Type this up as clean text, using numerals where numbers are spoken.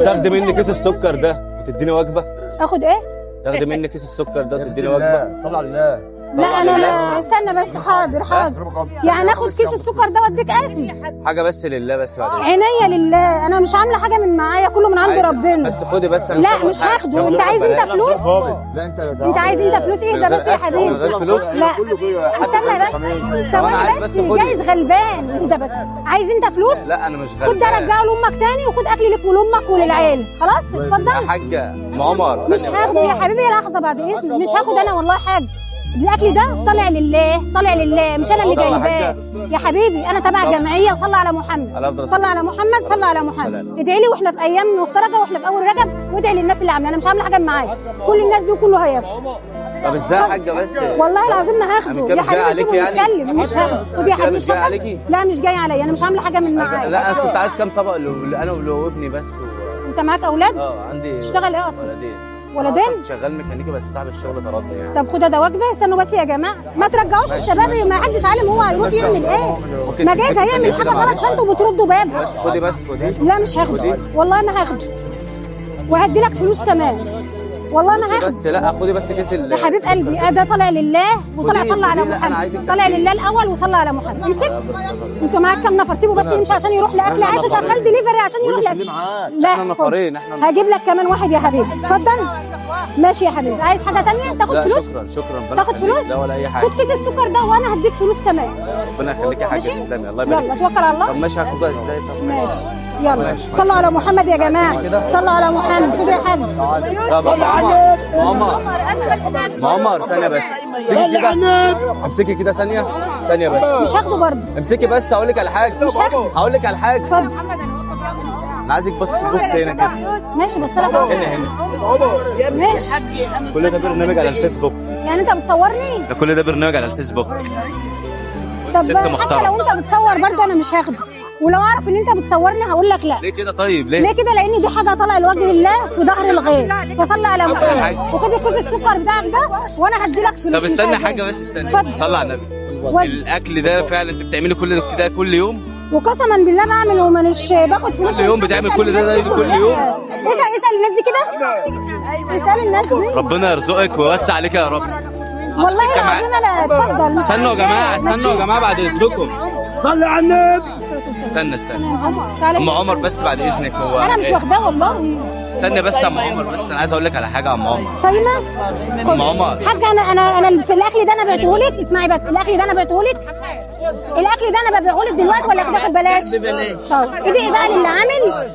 تاخدي مني كيس السكر ده وتديني وجبه. اخد ايه؟ تاخدي مني كيس السكر ده وتديني وجبه. صلى على الله. لا انا لا استنى بس. حاضر يعني اخد كيس السكر ده واديك اكل؟ حاجه بس لله بس بعد عينيا لله. انا مش عامله حاجه من معايا، كله من عند ربنا. بس خدي بس. لا مش هاخده. انت عايز انت فلوس؟ لا انت عايز انت فلوس؟ ايه ده بس يا حبيبي؟ من غير فلوس؟ لا استنى بس ثواني بس. جايز غلبان. ايه ده بس؟ عايز انت فلوس؟ لا انا مش غلبان. خد ده رجعه لامك تاني وخد اكل لك ولامك وللعيال. خلاص اتفضل يا حاجه ام عمر. مش هاخده يا حبيبي. لحظه بعد اذنك. مش هاخد انا والله حاجه. الاكل ده طالع لله، طالع لله، مش انا اللي جايباه يا حبيبي. انا تبع جمعيه. صلى على محمد، صلى على محمد، صلى على محمد. ادعي لي واحنا في ايام مفترجه واحنا في اول رجب، وادعي للناس اللي عامله. انا مش عامله حاجه معايا. كل الناس دي وكله هياخد. طب ازاي يا حاجه بس؟ والله العظيم ما هاخده يا حبيبي. سيبه يتكلم. مش هاخده. خد يا حبيبي. مش جاي عليكي؟ لا مش جاي عليا. انا مش عامله حاجه من معايا. لا انا كنت عايز كام طبق انا وابني بس. انت معاك اولاد؟ عندي. تشتغل ايه اصلا؟ ولدين. شغال ميكانيكي بس صاحب الشغل طردني يعني. طب خدها ده وجبه. استنوا بس يا جماعه، ما ترجعوش الشباب. ما حدش عالم هو هيروح يعمل ايه. ما جايز هيعمل حاجه غلط فانتوا بتردوا بابه. بس خدي بس خدي. لا مش هاخده والله ما هاخده. وهدي لك فلوس كمان والله ما هاخده. بس لا خدي بس كيس يا حبيب قلبي. ده طالع لله وطالع صلى على محمد. طالع لله الاول وصلى على محمد. امسك. انتوا معاك كام نفر؟ سيبه بس يمشي عشان يروح لاكل عيشه. شغال دليفري عشان يروح لاكل. لا احنا نفرين. احنا هجيب لك كمان واحد يا حبيبي. اتفضل. ماشي يا حبيبي. عايز حاجه ثانيه؟ تاخد فلوس؟ شكرا. تاخد فلوس؟ لا ولا اي حاجه. خد كيس السكر ده وانا هديك فلوس كمان. ربنا يخليكي يا حاجه. تسلمي. الله يبارك. يلا توكل على الله. طب ماشي هاخدها ازاي؟ طب ماشي يلا. صلوا على محمد يا جماعه. صلوا على محمد. خد يا حاج. طب عمر ثانيه بس. امسكي كده. امسكي كده ثانيه بس. مش هاخده برضه. امسكي بس. هقول لك على حاجه. مش هاخده. هقول لك على حاجه. اتفضل. انا عايزك بص هنا كده. ماشي بص لك. هنا ماشي. كل ده برنامج على الفيسبوك. يعني انت بتصورني؟ ده كل ده برنامج على الفيسبوك. طب حتى لو انت بتصور برضه انا مش هاخده. ولو اعرف ان انت بتصورني هقول لك لا. ليه كده طيب؟ ليه كده؟ لان دي حاجه طالعه لوجه الله في ظهر الغيب. فصلي على محمد وخد كيس السكر بتاعك ده وانا هدي لك فلوس. طب استنى حاجه بس. استنى. صلي على النبي. الاكل ده فعلا انت بتعملي كل كده كل يوم؟ وقسما بالله بعمل ومانيش باخد فلوس. كل يوم بتعمل كل ده كل يوم؟ اسال الناس دي كده. اسال الناس دي. ربنا يرزقك ويوسع عليك يا رب. والله العظيم انا. اتفضل. استنوا يا جماعه. استنوا يا جماعه بعد اذنكم. صلي على النبي. استنى. ام عمر بس بعد اذنك. هو انا مش واخداه والله. استنى بس يا ام عمر. بس انا عايز اقول لك على حاجه يا ام عمر. سلمى. ام عمر. حاجه انا في الاكل ده انا بعته لك. اسمعي بس. الاكل ده انا بعته لك. الاكل ده انا ببيعه لك دلوقتي ولا كده ببلاش؟ طب ادعي بقى للي عامل